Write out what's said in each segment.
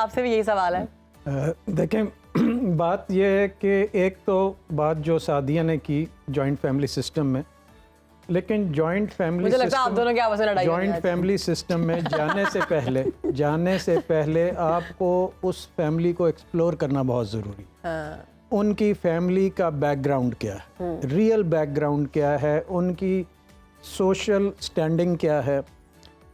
आपसे भी यही सवाल है। देखें बात यह है कि एक तो बात जो सादिया ने की जॉइंट फैमिली सिस्टम में, लेकिन जॉइंट फैमिली मुझे लगता है आप दोनों की आपस में लड़ाई होनी जॉइंट है। फैमिली सिस्टम में जाने से पहले आपको उस फैमिली को एक्सप्लोर करना बहुत ज़रूरी है। हाँ। उनकी फैमिली का बैकग्राउंड क्या है, रियल बैकग्राउंड क्या है, उनकी सोशल स्टैंडिंग क्या है,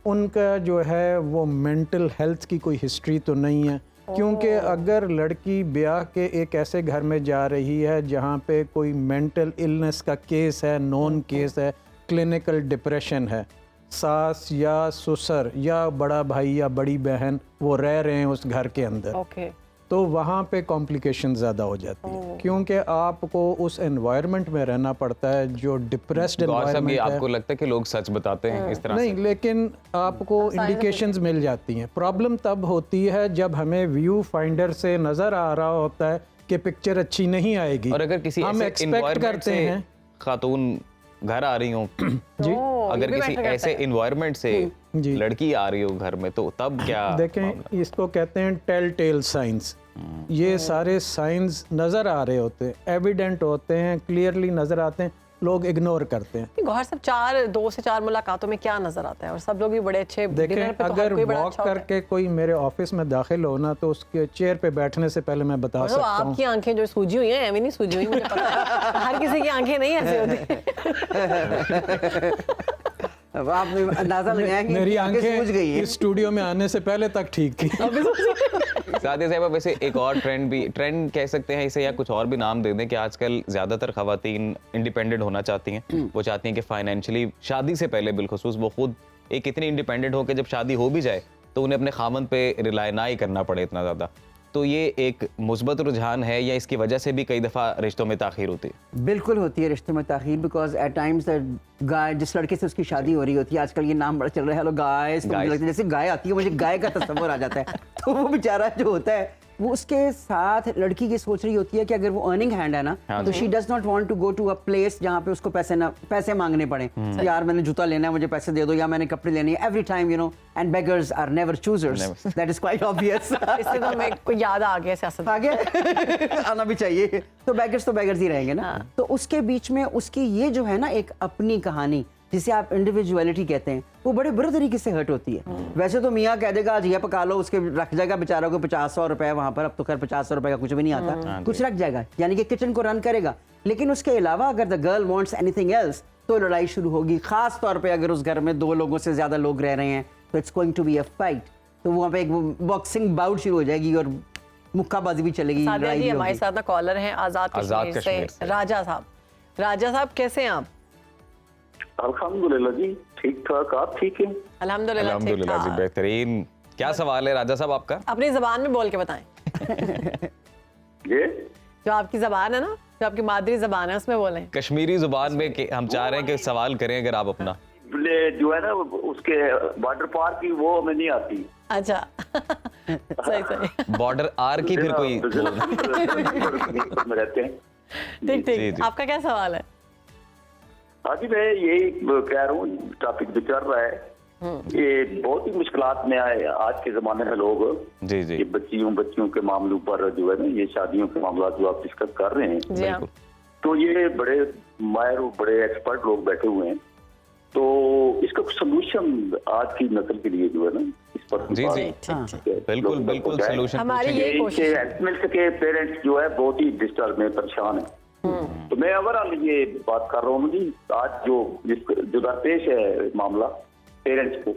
उनका जो है वो मेंटल हेल्थ की कोई हिस्ट्री तो नहीं है। क्योंकि अगर लड़की ब्याह के एक ऐसे घर में जा रही है जहाँ पे कोई मेंटल इलनेस का केस है, नॉन केस है, क्लिनिकल डिप्रेशन है, सास या ससुर या बड़ा भाई या बड़ी बहन वो रह रहे हैं उस घर के अंदर, ओके। तो वहाँ पे कॉम्प्लिकेशन ज़्यादा हो जाती है, क्योंकि आपको उस एनवायरनमेंट में रहना पड़ता है जो डिप्रेस्ड एनवायरनमेंट है। आपको लगता है कि लोग सच बताते हैं इस तरह नहीं, लेकिन आपको इंडिकेशंस मिल जाती हैं। प्रॉब्लम तब होती है जब हमें व्यू फाइंडर से नज़र आ रहा होता है कि पिक्चर अच्छी नहीं आएगी, और अगर किसी हम एक्सपेक्ट करते हैं खातून घर आ रही हो जी, अगर किसी ऐसे इन्वायरमेंट से लड़की आ रही हो घर में, तो तब क्या देखें इसको कहते हैं टेल टेल साइंस। ये सारे साइंस नज़र आ रहे होते हैं, एविडेंट होते हैं, क्लियरली नज़र आते हैं, लोग इग्नोर करते हैं। गौहर साहब 2 से 4 मुलाकातों में क्या नजर आता है? और सब लोग भी बड़े अच्छे देखें, अगर वॉक करके कोई मेरे ऑफिस में दाखिल होना तो उसके चेयर पे बैठने से पहले मैं बता सकता हूँ। आपकी आंखें जो सूजी हुई हैं, एवं नहीं सूजी हुई, मुझे पता है। हर किसी की आंखें नहीं ऐसे होती। अब आपने अंदाजा लगाया कि मेरी आंखें सूझ गई है। इस स्टूडियो में आने से पहले तक ठीक थी। सादिया साहिबा, वैसे एक और ट्रेंड कह सकते हैं इसे, या कुछ और भी नाम दे दें, कि आजकल ज्यादातर खवातीन इंडिपेंडेंट होना चाहती हैं। वो चाहती हैं कि फाइनेंशियली शादी से पहले बिलखुसूस वो खुद एक इतनी इंडिपेंडेंट हो कि जब शादी हो भी जाए तो उन्हें अपने खामन पे रिलाय ना ही करना पड़े इतना ज्यादा। तो ये एक मुस्बत रुझान है, या इसकी वजह से भी कई दफ़ा रिश्तों में ताख़ीर होती है? बिल्कुल होती है रिश्तों में ताख़ीर, बिकॉज एट टाइम्स गाय, जिस लड़के से उसकी शादी हो रही होती है, आजकल ये नाम बड़ा चल रहा है, हेलो गाइस, तो मुझे लगता है जैसे गाय आती है मुझे गाय का तस्वर आ जाता है। तो वो बेचारा जो होता है वो उसके साथ लड़की ये सोच रही होती है कि अगर वो अर्निंग हैंड है ना, तो she does not want to go to a place जहाँ पे उसको पैसे मांगने पड़े। यार मैंने जूता लेना है, मुझे पैसे दे दो, या मैंने कपड़े लेने हैं, every time, you know, and beggars are never choosers, that is quite obvious. इससे तो मेरे को याद आ गया सियासत आ गया आना भी चाहिए। तो बेगर्स ही रहेंगे ना। तो उसके बीच में उसकी ये जो है ना एक अपनी कहानी, जिसे आप इंडिविजुअलिटी कहते हैं, वो बड़े बुरे तरीके से हर्ट होती है। वैसे तो मियाँ कह देगा आज ये पका लो, उसके रख जाएगा बेचारा को 50-100 रुपए वहां पर, अब तो खैर 50 रुपए का कुछ भी नहीं आता, कुछ रख जाएगा, यानी कि किचन को रन करेगा। लेकिन उसके अलावा अगर the girl wants anything else तो लड़ाई शुरू होगी। खास तौर पे अगर उस घर में 2 लोगों से ज्यादा लोग रह रहे हैं तो it's going to be a fight. तो वहाँ पे एक बॉक्सिंग बाउट शुरू हो जाएगी और मुक्काबाजी भी चलेगी। हमारे साथ ना कॉलर हैं आजाद कश्मीर से राजा साहब। राजा साहब कैसे हैं आप? अल्हम्दुलिल्लाह जी, ठीक ठाक। आप ठीक हैं? अल्हम्दुलिल्लाह जी, बेहतरीन। क्या सवाल है राजा साहब आपका? अपनी जबान में बोल के बताएं। ये जो आपकी जबान है ना, जो आपकी मादरी जबान है, उसमें बोलें। कश्मीरी जुबान में हम चाह रहे हैं कि सवाल करें अगर आप अपना। जो है ना उसके बॉर्डर पार की, वो हमें नहीं आती। अच्छा। सही। बॉर्डर आर की फिर कोई में रहते हैं। ठीक। आपका क्या सवाल है? हाँ जी, मैं यही कह रहा हूँ, टॉपिक जो चल रहा है ये बहुत ही मुश्किलात में आए आज के जमाने में लोग। जी। ये बच्चियों के मामलों पर जो है ना, ये शादियों के मामला जो आप डिस्कस कर रहे हैं, तो ये बड़े माहिर और बड़े एक्सपर्ट लोग बैठे हुए हैं। तो इसका सोल्यूशन आज की नस्ल के लिए जो है ना, इस पर बिल्कुल सोल्यूशन हमारी ये कोशिश है। मिल सके। पेरेंट्स जो है बहुत ही डिस्टर्ब में परेशान है। तो मैं ओवरऑल ये बात कर रहा हूँ जी, आज जो दरपेश है मामला पेरेंट्स को।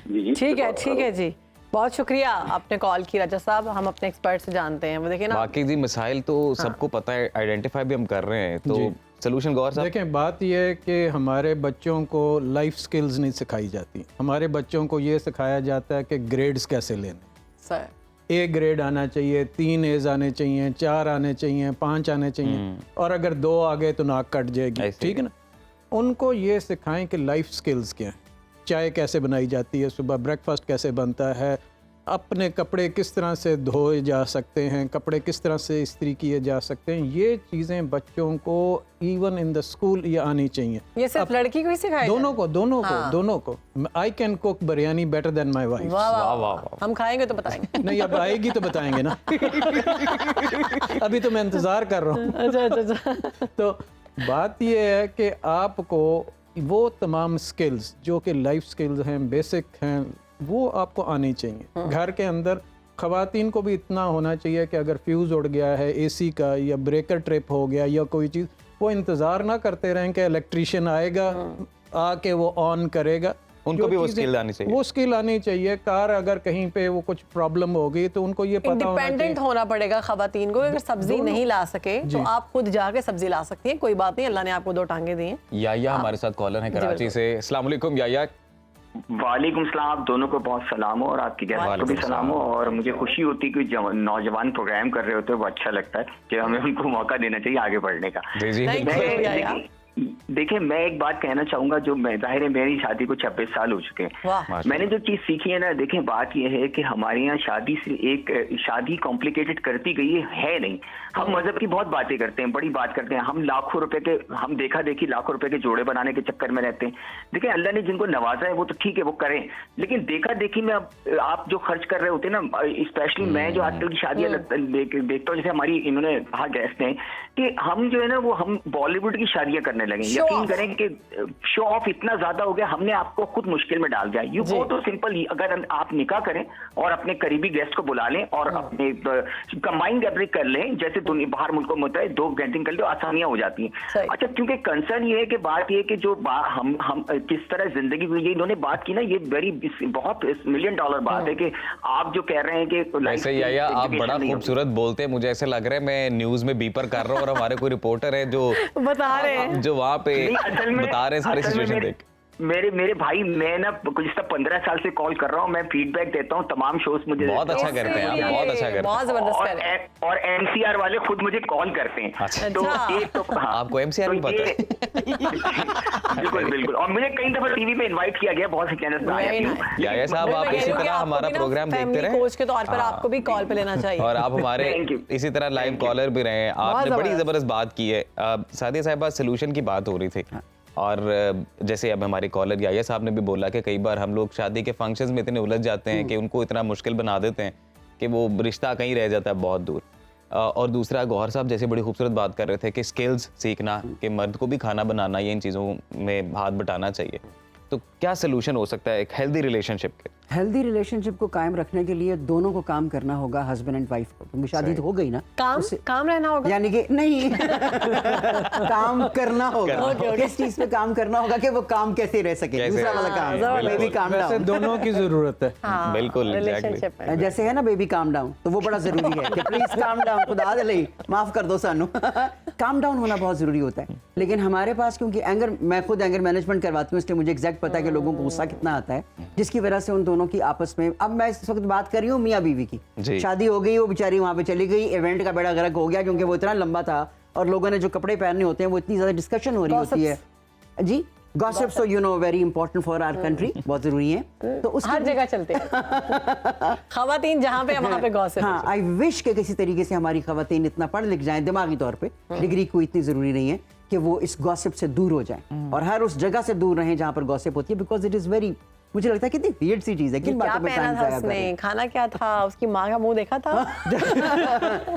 जी ठीक है जी, बहुत शुक्रिया आपने कॉल की राजा साहब। हम अपने एक्सपर्ट से जानते हैं, वो देखें ना, बाकी जी मसाइल तो सबको पता है, आइडेंटिफाई भी हम कर रहे हैं। तो सोल्यूशन गौर साहब देखें, बात यह है कि हमारे बच्चों को लाइफ स्किल्स नहीं सिखाई जाती। हमारे बच्चों को ये सिखाया जाता है कि ग्रेड्स कैसे लेने। A ग्रेड आना चाहिए, 3 A's आने चाहिए, 4 आने चाहिए, 5 आने चाहिए, और अगर 2 आ गए तो नाक कट जाएगी। ठीक है ना? उनको ये सिखाएं कि लाइफ स्किल्स क्या हैं, चाय कैसे बनाई जाती है, सुबह ब्रेकफास्ट कैसे बनता है, अपने कपड़े किस तरह से धोए जा सकते हैं, कपड़े किस तरह से इस्त्री किए जा सकते हैं, ये चीज़ें बच्चों को इवन इन द स्कूल ये आनी चाहिए। ये सिर्फ लड़की को ही सिखाया दोनों को। I can cook biryani better than my wife. वाह वाह वाह, वाह, वाह, हम खाएंगे तो बताएंगे। नहीं, अब आएगी तो बताएंगे ना। अभी तो मैं इंतज़ार कर रहा हूँ। अच्छा। तो बात ये है कि आपको वो तमाम स्किल्स जो कि लाइफ स्किल्स हैं, बेसिक हैं, वो आपको आनी चाहिए। घर के अंदर ख़वातीन को भी इतना होना चाहिए कि अगर फ्यूज़ उड़ गया है एसी का या ब्रेकर ट्रिप हो गया या कोई चीज़, वो इंतज़ार ना करते रहें कि इलेक्ट्रीशियन आएगा आके वो ऑन करेगा। उनको जो भी वो चीज़ें- स्किल आनी चाहिए। वो स्किल आनी चाहिए। कार अगर कहीं पे वो कुछ प्रॉब्लम हो गई तो उनको ये पता होना चाहिए। इंडिपेंडेंट होना पड़ेगा खवातीन को। अगर सब्जी नहीं ला सके तो आप खुद जाके सब्जी ला सकती हैं, कोई बात नहीं, अल्लाह ने आपको 2 टांगे दी हैं। याया हमारे साथ कॉलर है कराची से। अस्सलाम वालेकुम याया। वालेकुम सलाम। आप दोनों को बहुत सलाम हो और आपकी गेस्ट को भी सलाम हो। और मुझे खुशी होती है कि नौजवान प्रोग्राम कर रहे होते हैं, वो अच्छा लगता है कि हमें उनको मौका देना चाहिए आगे बढ़ने का। जी जी Thank बिल्कुल। you, याया। देखिए, मैं एक बात कहना चाहूंगा, जो जाहिर है मेरी शादी को 26 साल हो चुके हैं। वाह। मैंने जो चीज सीखी है ना, देखें बात यह है कि हमारे यहाँ शादी कॉम्प्लिकेटेड करती गई है नहीं। हम मजहब की बहुत बातें करते हैं, बड़ी बात करते हैं, हम लाखों रुपए के, हम देखा देखी लाखों रुपए के जोड़े बनाने के चक्कर में रहते हैं। देखिए, अल्लाह ने जिनको नवाजा है वो तो ठीक है, वो करें, लेकिन देखा देखी में अब आप जो खर्च कर रहे होते हैं ना, स्पेशली मैं जो आजकल की शादियां देखता हूँ, जैसे हमारी इन्होंने कहा गेस्ट ने कि हम जो है ना वो हम बॉलीवुड की शादियां करने लगे। यकीन करें कि शो ऑफ इतना ज्यादा हो गया, हमने आपको खुद मुश्किल में डाल दिया। यू गो तो सिंपल, अगर आप निकाह करें और अपने करीबी गेस्ट को बुला लें और अपने कंबाइंड गैदरिंग कर लें, जैसे बाहर मुल्कों में होता है, 2 गैदरिंग कर ले, आसानियां हो जाती हैं। अच्छा, क्योंकि कंसर्न ये है कि बात ये है कि जो हम किस तरह जिंदगी हुई, ये इन्होंने बात की ना, ये बहुत $1 मिलियन बात है कि आप जो कह रहे हैं कि वैसे याया आप बड़ा खूबसूरत बोलते हैं, मुझे ऐसे लग रहा है मैं न्यूज में बीपर कर रहा हूँ और हमारे कोई रिपोर्टर है जो बता रहे हैं, जो वहाँ पे असल में बता रहे हैं सारी असल में सिचुएशन देख। मेरे भाई, मैं ना कुछ 15 साल से कॉल कर रहा हूँ, मैं फीडबैक देता हूँ, तमाम शोज मुझे बहुत अच्छा करते हैं आप, बहुत अच्छा करते बहुत हैं। जबरदस्त कर रहे हैं। और MCR वाले खुद मुझे कॉल करते हैं। अच्छा। तो अच्छा। एक तो हाँ, आपको MCR भी पता है? बिल्कुल बिल्कुल। और मुझे कई दफा टीवी पे इनवाइट किया गया, बहुत से चैनल्स में आया हूँ। याया साहब, आप इसी तरह हमारा प्रोग्राम देखते रहे कोच के तौर पर आपको भी कॉल पे लेना चाहिए। और आप हमारे Thank you. इसी तरह लाइव कॉलर भी रहे हैं। आपने बड़ी जबरदस्त। जबरदस्त बात की है। सादिया साहिबा, सोल्यूशन की बात हो रही थी और जैसे अब हमारे कॉलर याया साहब ने भी बोला कि कई बार हम लोग शादी के फंक्शंस में इतने उलझ जाते हैं कि उनको इतना मुश्किल बना देते हैं कि वो रिश्ता कहीं रह जाता है बहुत दूर। और दूसरा, गौहर साहब जैसे बड़ी खूबसूरत बात कर रहे थे कि स्किल्स सीखना, कि मर्द को भी खाना बनाना, ये इन चीज़ों में हाथ बटाना चाहिए। तो क्या सोल्यूशन हो सकता है एक हेल्दी रिलेशनशिप के? हेल्दी रिलेशनशिप को कायम रखने के लिए दोनों को काम करना होगा, हस्बैंड एंड वाइफ को, क्योंकि शादी तो हो गई ना। काम रहना होगा, यानी कि नहीं काम करना होगा। किस चीज पे काम करना होगा कि वो काम कैसे रह सके, दूसरा वाला काम, बेबी काम वैसे डाउन। दोनों की जरूरत है। हाँ, बिल्कुल, relationship में। जैसे है ना बेबी काम डाउन, तो वो बड़ा जरूरी है कि प्लीज काम डाउन, खुदा दे लई माफ कर दो सानू। काम डाउन होना बहुत जरूरी होता है। लेकिन हमारे पास, क्योंकि एंगर, मैं खुद एंगर मैनेजमेंट करवाती हूँ, इसलिए मुझे एग्जैक्ट पता है कि लोगों को गुस्सा कितना आता है, जिसकी वजह से उन दोनों की आपस में, अब मैं इस वक्त बात कर रही हूँ मियाँ बीवी की, शादी हो गई, वो बेचारी वहां पे चली गई, इवेंट का बेड़ा गर्क हो गया क्योंकि वो इतना लंबा था और लोगों ने जो कपड़े पहनने होते हैं वो इतनी ज्यादा डिस्कशन हो रही होती है जी। Gossip, so you know, very important for our country, बहुत जरूरी है। तो हर जगह चलते हैं खवातीन, जहाँ पे वहाँ पे गॉसिप। हाँ, आई विश के किसी तरीके से हमारी खवातीन इतना पढ़ लिख जाएं दिमागी तौर पे, डिग्री कोई इतनी जरूरी नहीं है, कि वो इस गॉसिप से दूर हो जाएं और हर उस जगह से दूर रहें जहाँ पर गॉसिप होती है, बिकॉज इट इज वेरी, मुझे लगता है कितनी वियर्ड सी चीज है। किन क्या बातों में पहना टाइम था जाया कर उसने, रहे हैं। खाना क्या था, उसकी माँ का मुंह देखा था।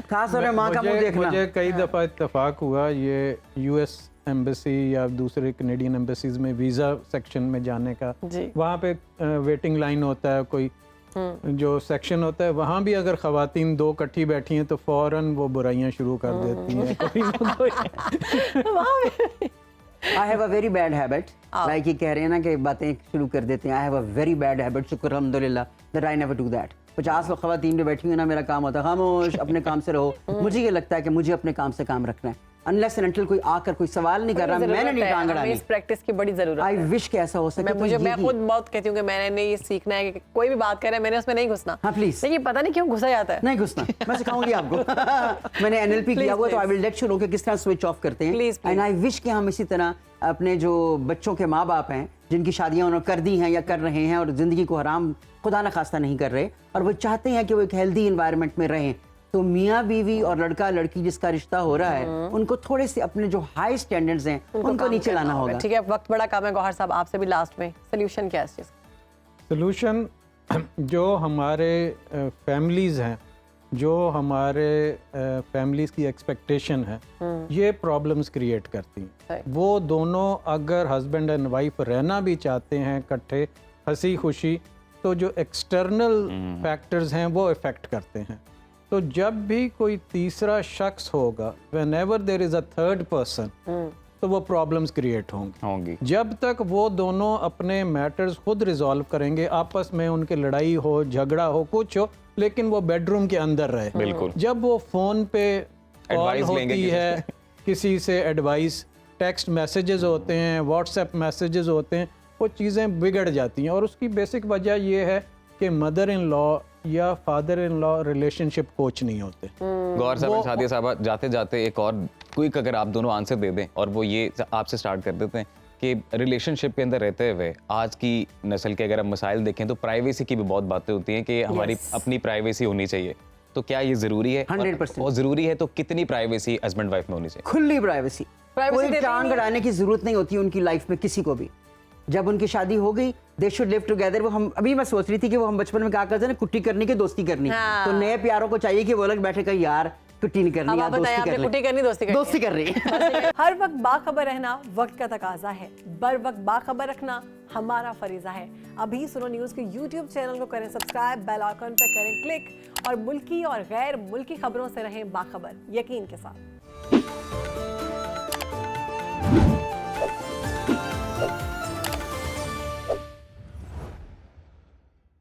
खास तौर पे माँ का मुंह देखना। मुझे कई दफ़ा इत्तेफाक हुआ, ये US एम्बेसी या दूसरे कैनेडियन एम्बेसीज में वीज़ा सेक्शन में जाने का, वहाँ पे वेटिंग लाइन होता है, कोई जो सेक्शन होता है, वहाँ भी अगर ख़वातीन 2 इकट्ठी बैठी हैं तो फ़ौरन वो बुराइयाँ शुरू कर देती हैं। कोई ना कोई। I have a very bad habit, like ये कह रहे हैं ना कि बातें शुरू कर देते हैं। I have a very bad habit, शुक्र अल्हम्दुलिल्लाह, that I never do that। 50 लोग ख़वातीन जो बैठी हुई ना, मेरा काम होता है खामोश अपने काम से रहो। मुझे ये लगता है कि मुझे अपने काम से काम रखना है, अनलेस एंड अनटिल कोई आकर कोई सवाल नहीं कर रहा, मैंने नहीं टांग अड़ानी। इस प्रैक्टिस की बड़ी जरूरत आई है। विश कि ऐसा हो सके। मैं खुद बहुत कहती हूँ कि मैंने ये सीखना है कि कोई भी बात करे मैंने उसमें नहीं घुसना। हाँ प्लीज, लेकिन पता नहीं क्यों घुसा जाता है। नहीं घुसना, मैं सिखाऊंगी आपको। मैंने NLP किया हुआ, तो I will let you know कि किस तरह स्विच ऑफ करते हैं। एंड आई विश कि हम इसी तरह अपने जो बच्चों के माँ बाप हैं, जिनकी शादियां उन्होंने कर दी हैं या कर रहे हैं और ज़िंदगी को हराम खुदा न खास्ता नहीं कर रहे, और वो चाहते हैं कि वो एक हेल्दी इन्वायरमेंट में रहें, तो मियाँ बीवी और लड़का लड़की जिसका रिश्ता हो रहा है उनको थोड़े से अपने जो हाई स्टैंडर्ड्स हैं उनको काम नीचे करना लाना होगा। ठीक है, वक्त बड़ा कम है गौहर साहब, आपसे भी लास्ट में सोल्यूशन क्या है इस चीज़ का? सोल्यूशन जो हमारे फैमिलीज़ हैं, जो हमारे फैमिलीज़ की एक्सपेक्टेशन है, ये प्रॉब्लम्स क्रिएट करती हैं। वो दोनों अगर हस्बैंड एंड वाइफ रहना भी चाहते हैं इकट्ठे हंसी खुशी, तो जो एक्सटर्नल फैक्टर्स हैं वो इफ़ेक्ट करते हैं। तो जब भी कोई तीसरा शख्स होगा, whenever there is a third person, तो वो प्रॉब्लम्स क्रिएट होंगी। जब तक वो दोनों अपने मैटर्स खुद रिजॉल्व करेंगे, आपस में उनके लड़ाई हो, झगड़ा हो, कुछ हो, लेकिन वो बेडरूम के अंदर रहे। बिल्कुल। जब वो फ़ोन पे कॉल Advice लेंगे होती किसी है, किसी से एडवाइस, टेक्स्ट मैसेजेस होते हैं, व्हाट्सएप मैसेजेस होते हैं, वो चीज़ें बिगड़ जाती हैं। और उसकी बेसिक वजह ये है कि मदर इन लॉ या father in law relationship coach नहीं होते। गौर साहब, सादिया साहबा, जाते जाते एक और क्विक अगर आप दोनों आंसर दे दें, और वो ये आपसे स्टार्ट कर देते हैं कि रिलेशनशिप के अंदर रहते हुए आज की नस्ल के अगर हम मसाइल देखें तो प्राइवेसी की भी बहुत बातें होती हैं कि हमारी अपनी प्राइवेसी होनी चाहिए, तो क्या ये जरूरी है? 100%। और जरूरी है तो कितनी प्राइवेसी हस्बैंड वाइफ में होनी चाहिए? खुली प्राइवेसी, Privacy कोई देते ही टांग नहीं। अड़ाने की जरूरत नहीं होती उनकी लाइफ में किसी को भी। जब उनकी शादी हो गई, दे शुड लिव टुगेदर। वो हम अभी मैं सोच रही थी कि वो हम बचपन में क्या करते हैं ना, कुट्टी करनी की दोस्ती करनी। हाँ। तो नए प्यारों को चाहिए कि वो अलग बैठे कहीं यार कुट्टी नहीं करनी, अब यार आप बताएं, दोस्ती आपने कर कुट्टी ले, करनी, दोस्ती करनी? दोस्ती कर रही है। हर वक्त बाखबर रहना वक्त का तकाजा है, बर वक्त बाखबर रखना हमारा फरीजा है। अभी सुनो न्यूज़ के YouTube चैनल को करें सब्सक्राइब, बेल आइकन पर करें क्लिक, और मुल्की और गैर मुल्की खबरों से रहें बाखबर, यकीन के साथ।